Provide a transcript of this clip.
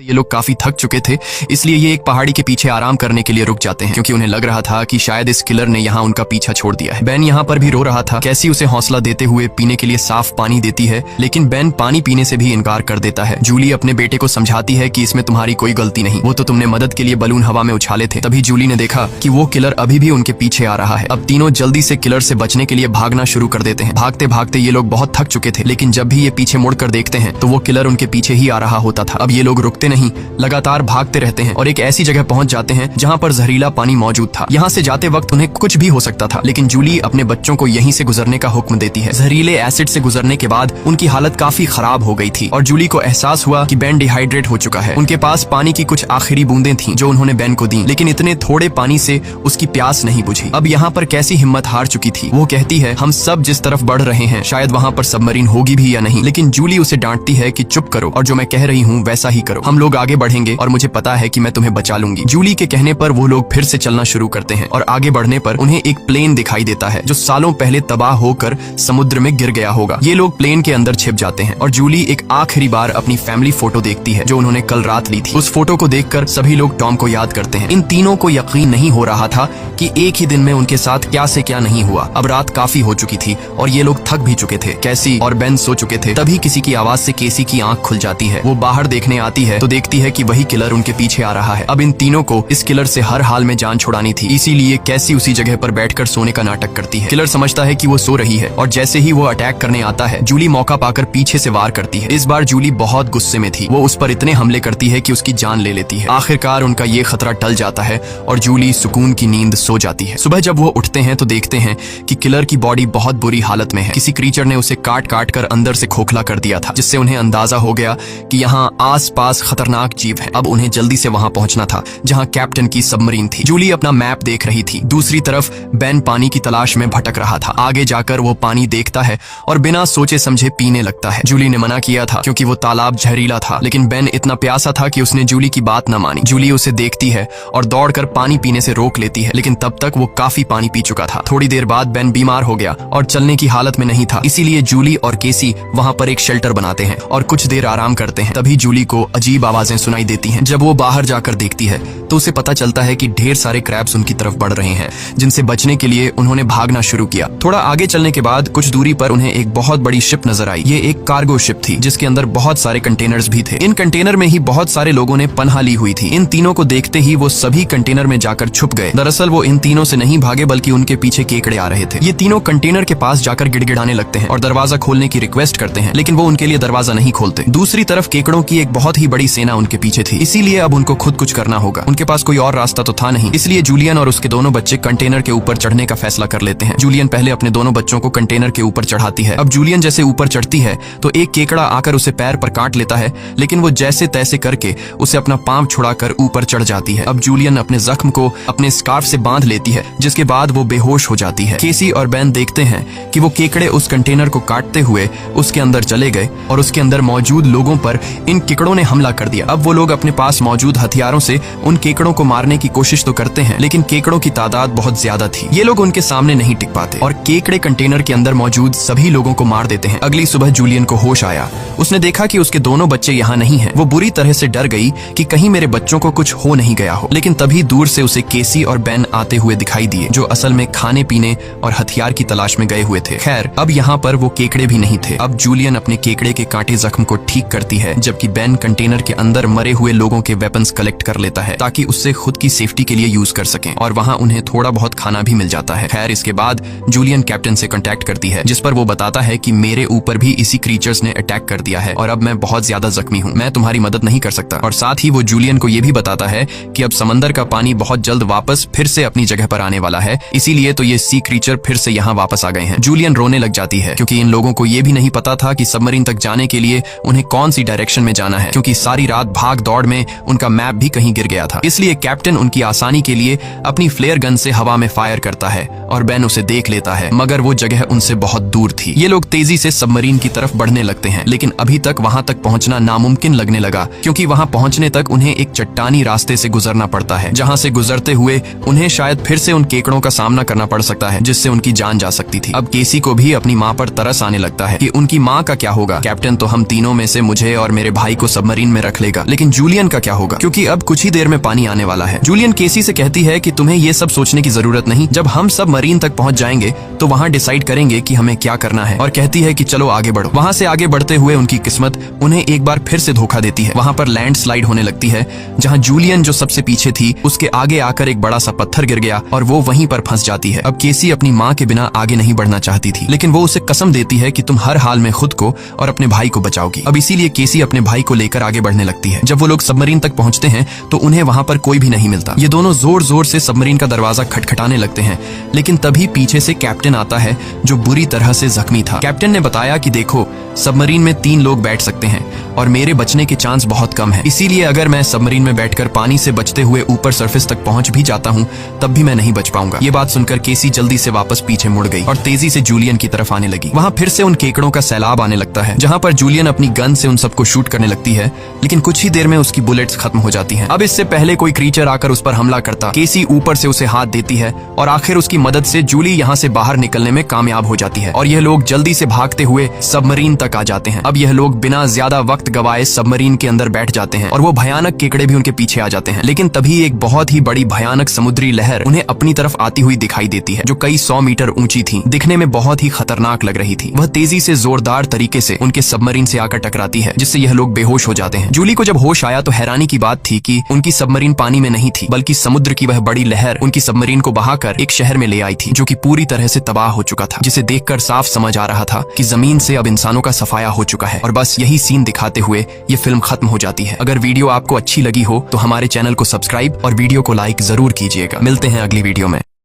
ये लोग काफी थक चुके थे, इसलिए ये एक पहाड़ी के पीछे आराम करने के लिए रुक जाते हैं, क्योंकि उन्हें लग रहा था कि शायद इस किलर ने यहाँ उनका पीछा छोड़ दिया है। बेन यहाँ पर भी रो रहा था। कैसी उसे हौसला देते हुए पीने के लिए साफ पानी देती है, लेकिन बेन पानी पीने से भी इनकार कर देता है। जूली अपने बेटे को समझाती है कि इसमें तुम्हारी कोई गलती नहीं, वो तो तुमने मदद के लिए बलून हवा में उछाले थे। तभी जूली ने देखा कि वो किलर अभी भी उनके पीछे आ रहा है। अब तीनों जल्दी से किलर से बचने के लिए भागना शुरू कर देते हैं। भागते भागते ये लोग बहुत थक चुके थे, लेकिन जब भी ये पीछे मुड़कर देखते हैं तो वो किलर उनके पीछे ही आ रहा होता था। अब ये लोग रुकते नहीं, लगातार भागते रहते हैं और एक ऐसी जगह पहुंच जाते हैं जहां पर जहरीला पानी मौजूद था। यहां से जाते वक्त उन्हें कुछ भी हो सकता था, लेकिन जूली अपने बच्चों को यहीं से गुजरने का हुक्म देती है। जहरीले एसिड से गुजरने के बाद उनकी हालत काफी खराब हो गई थी और जूली को एहसास हुआ कि बेन डिहाइड्रेट हो चुका है। उनके पास पानी की कुछ आखिरी बूंदें थीं जो उन्होंने बेन को दी, लेकिन इतने थोड़े पानी से उसकी प्यास नहीं बुझी। अब यहाँ पर कैसी हिम्मत हार चुकी थी। वो कहती है, हम सब जिस तरफ बढ़ रहे हैं शायद वहाँ पर सबमरीन होगी भी या नहीं, लेकिन जूली उसे डांटती है कि चुप करो और जो मैं कह रही हूँ वैसा ही करो। हम लोग आगे बढ़ेंगे और मुझे पता है कि मैं तुम्हें बचा लूंगी। जूली के कहने पर वो लोग फिर से चलना शुरू करते हैं और आगे बढ़ने पर उन्हें एक प्लेन दिखाई देता है जो सालों पहले तबाह होकर समुद्र में गिर गया होगा। ये लोग प्लेन के अंदर छिप जाते हैं और जूली एक आखिरी बार अपनी फैमिली फोटो देखती है जो उन्होंने कल रात ली थी। उस फोटो को देखकर सभी लोग टॉम को याद करते हैं। इन तीनों को यकीन नहीं हो रहा था कि एक ही दिन में उनके साथ क्या से क्या नहीं हुआ। अब रात काफी हो चुकी थी और ये लोग थक भी चुके थे। कैसी और बेन सो चुके थे। तभी किसी की आवाज से केसी की आंख खुल जाती है। वो बाहर देखने आती है तो देखती है कि वही किलर उनके पीछे आ रहा है। अब इन तीनों को इस किलर से हर हाल में जान छुड़ानी थी, इसीलिए कैसी उसी जगह पर बैठकर सोने का नाटक करती है। किलर समझता है कि वो सो रही है और जैसे ही वो अटैक करने आता है जूली मौका पाकर पीछे से वार करती है। इस बार जूली बहुत गुस्से में थी। वो उस पर इतने हमले करती है कि उसकी जान ले लेती है। आखिरकार उनका ये खतरा टल जाता है और जूली सुकून की नींद सो जाती है। सुबह जब वो उठते हैं तो देखते हैं कि किलर की बॉडी बहुत बुरी हालत में है। किसी क्रीचर ने उसे काट काट कर अंदर से खोखला कर दिया था, जिससे उन्हें अंदाजा हो गया कि यहाँ आस-पास खतरनाक जीव है। अब उन्हें जल्दी से वहां पहुंचना था जहां कैप्टन की सबमरीन थी। जूली अपना मैप देख रही थी। दूसरी तरफ बेन पानी की तलाश में भटक रहा था। आगे जाकर वो पानी देखता है और बिना सोचे समझे पीने लगता है। जूली ने मना किया था क्योंकि वो तालाब जहरीला था, लेकिन बेन इतना प्यासा था कि उसने जूली की बात न मानी। जूली उसे देखती है और दौड़कर पानी पीने से रोक लेती है, लेकिन तब तक वो काफी पानी पी चुका था। थोड़ी देर बाद बेन बीमार हो गया और चलने की हालत में नहीं था, इसीलिए जूली और केसी वहां पर एक शेल्टर बनाते हैं और कुछ देर आराम करते हैं। तभी जूली को अजीब आवाजें सुनाई देती हैं। जब वो बाहर जाकर देखती है तो उसे पता चलता है कि ढेर सारे क्रैब्स उनकी तरफ बढ़ रहे हैं, जिनसे बचने के लिए उन्होंने भागना शुरू किया। थोड़ा आगे चलने के बाद कुछ दूरी पर उन्हें एक बहुत बड़ी शिप नजर आई। ये एक कार्गो शिप थी जिसके अंदर बहुत सारे कंटेनर्स भी थे। इन कंटेनर में ही बहुत सारे लोगों ने पनाह ली हुई थी। इन तीनों को देखते ही वो सभी कंटेनर में जाकर छुप गए। दरअसल वो इन तीनों से नहीं भागे बल्कि उनके पीछे केकड़े आ रहे थे। ये तीनों कंटेनर के पास जाकर गिड़गिड़ाने लगते हैं और दरवाजा खोलने की रिक्वेस्ट करते हैं, लेकिन वो उनके लिए दरवाजा नहीं खोलते। दूसरी तरफ केकड़ों की एक बहुत ही बड़ी सेना उनके पीछे थी, इसीलिए अब उनको खुद कुछ करना होगा। उनके पास कोई और रास्ता तो था नहीं, इसलिए जूलियन और उसके दोनों बच्चे कंटेनर के ऊपर चढ़ने का फैसला कर लेते हैं। जूलियन पहले अपने दोनों बच्चों को कंटेनर के ऊपर चढ़ाती है। अब जूलियन जैसे ऊपर चढ़ती है तो एक केकड़ा आकर उसे पैर पर काट लेता है, लेकिन वो जैसे तैसे करके उसे अपना पांव छुड़ाकर ऊपर चढ़ जाती है। अब जूलियन अपने जख्म को अपने स्कार्फ से बांध लेती है, जिसके बाद वो बेहोश हो जाती है। केसी और बेन देखते हैं कि वो केकड़े उस कंटेनर को काटते हुए उसके अंदर चले गए और उसके अंदर मौजूद लोगों पर इन केकड़ों ने हमला कर दिया। अब वो लोग अपने पास मौजूद हथियारों से उन केकड़ों को मारने की कोशिश तो करते हैं, लेकिन केकड़ों की तादाद बहुत ज्यादा थी। ये लोग उनके सामने नहीं टिक पाते और केकड़े कंटेनर के अंदर मौजूद सभी लोगों को मार देते हैं। अगली सुबह जूलियन को होश आया। उसने देखा कि उसके दोनों बच्चे यहाँ नहीं हैं। वो बुरी तरह से डर गई कि कहीं मेरे बच्चों को कुछ हो नहीं गया हो, लेकिन तभी दूर से उसे केसी और बेन आते हुए दिखाई दिए, जो असल में खाने पीने और हथियार की तलाश में गए हुए थे। खैर, अब यहाँ पर वो केकड़े भी नहीं थे। अब जूलियन अपने केकड़े के कांटे जख्म को ठीक करती है, जबकि बेन कंटेनर के अंदर मरे हुए लोगों के वेपन्स कलेक्ट कर लेता है ताकि उससे खुद की सेफ्टी के लिए यूज कर सकें, और वहाँ उन्हें थोड़ा बहुत खाना भी मिल जाता है। खैर, इसके बाद जूलियन कैप्टन से कांटेक्ट करती है, जिस पर वो बताता है कि मेरे ऊपर भी इसी क्रीचर्स ने अटैक कर दिया है और अब मैं बहुत ज्यादा जख्मी हूँ, मैं तुम्हारी मदद नहीं कर सकता। और साथ ही वो जूलियन को ये भी बताता है कि अब समंदर का पानी बहुत जल्द वापस फिर से अपनी जगह पर आने वाला है, इसीलिए तो ये सी क्रीचर फिर से यहाँ वापस आ गए हैं। जूलियन रोने लग जाती है क्योंकि इन लोगों को ये भी नहीं पता था कि सबमरीन तक जाने के लिए उन्हें कौन सी डायरेक्शन में जाना है, क्योंकि सारी रात भाग दौड़ में उनका मैप भी कहीं गिर गया था। इसलिए कैप्टन उनकी आसानी के लिए अपनी फ्लेयर गन से हवा में फायर करता है और बेन उसे देख लेता है, मगर वो जगह उनसे बहुत दूर थी। ये लोग तेजी से सबमरीन की तरफ बढ़ने लगते हैं, लेकिन अभी तक वहां तक पहुंचना नामुमकिन लगने लगा, क्योंकि वहां पहुंचने तक उन्हें एक चट्टानी रास्ते से गुजरना पड़ता है, जहां से गुजरते हुए उन्हें शायद फिर से उन केकड़ों का सामना करना पड़ सकता है, जिससे उनकी जान जा सकती थी। अब केसी को भी अपनी माँ पर तरस आने लगता है कि उनकी माँ का क्या होगा। कैप्टन तो हम तीनों में से मुझे और मेरे भाई को सबमरीन में रख लेगा, लेकिन जूलियन का क्या होगा, क्योंकि अब कुछ ही देर में पानी आने वाला है। जूलियन केसी से कहती है कि तुम्हें ये सब सोचने की जरूरत नहीं, जब हम सब मरीन तक पहुंच जाएंगे तो वहां डिसाइड करेंगे कि हमें क्या करना है, और कहती है कि चलो आगे बढ़ो। वहां से आगे बढ़ते हुए उनकी किस्मत उन्हें एक बार फिर से धोखा देती है। वहां पर लैंडस्लाइड होने लगती है, जहां जूलियन जो सबसे पीछे थी उसके आगे आकर एक बड़ा सा पत्थर गिर गया और वो वहीं पर फंस जाती है। अब केसी अपनी माँ के बिना आगे नहीं बढ़ना चाहती थी, लेकिन वो उसे कसम देती है कि तुम हर हाल में खुद को और अपने भाई को बचाओगी। अब इसीलिए केसी अपने भाई को लेकर आगे बढ़ने लगती है। जब वो लोग सबमरीन तक पहुंचते हैं तो उन्हें वहां पर कोई भी नहीं मिलता। ये दोनों जोर जोर से सबमरीन का दरवाजा खटखटाने लगते हैं, लेकिन तभी पीछे से कैप्टन आता है जो बुरी तरह से जख्मी था। कैप्टन ने बताया कि देखो, सबमरीन में 3 लोग बैठ सकते हैं और मेरे बचने के चांस बहुत कम है, इसीलिए अगर मैं सबमरीन में बैठकर पानी से बचते हुए ऊपर सरफेस तक पहुंच भी जाता हूं तब भी मैं नहीं बच पाऊंगा। ये बात सुनकर केसी जल्दी से वापस पीछे मुड़ गई और तेजी से जूलियन की तरफ आने लगी। वहां फिर से उन केकड़ों का सैलाब आने लगता है, जहां पर जूलियन अपनी गन से उन सबको शूट करने लगती है, लेकिन कुछ ही देर में उसकी बुलेट्स खत्म हो जाती हैं। अब इससे पहले कोई क्रीचर आकर उस पर हमला करता, केसी ऊपर से उसे हाथ देती है और आखिर उसकी मदद से जूली यहाँ से बाहर निकलने में कामयाब हो जाती है और यह लोग जल्दी से भागते हुए सबमरीन तक आ जाते हैं। अब यह लोग बिना ज्यादा वक्त गवाए सबमरीन के अंदर बैठ जाते हैं और वो भयानक केकड़े भी उनके पीछे आ जाते हैं। लेकिन तभी एक बहुत ही बड़ी भयानक समुद्री लहर उन्हें अपनी तरफ आती हुई दिखाई देती है, जो कई 100 मीटर ऊंची थी, दिखने में बहुत ही खतरनाक लग रही थी। वह तेजी से जोरदार तरीके से उनके सबमरीन से आकर टकराती है, जिससे यह लोग बेहोश हो जाते हैं। जूली को जब होश आया तो हैरानी की बात थी कि उनकी सबमरीन पानी में नहीं थी, बल्कि समुद्र की वह बड़ी लहर उनकी सबमरीन को बहाकर एक शहर में ले आई थी, जो कि पूरी तरह से तबाह हो चुका था, जिसे देखकर साफ समझ आ रहा था कि जमीन से अब इंसानों का सफाया हो चुका है। और बस यही सीन दिखाते हुए ये फिल्म खत्म हो जाती है। अगर वीडियो आपको अच्छी लगी हो तो हमारे चैनल को सब्सक्राइब और वीडियो को लाइक जरूर कीजिएगा। मिलते हैं अगली वीडियो में।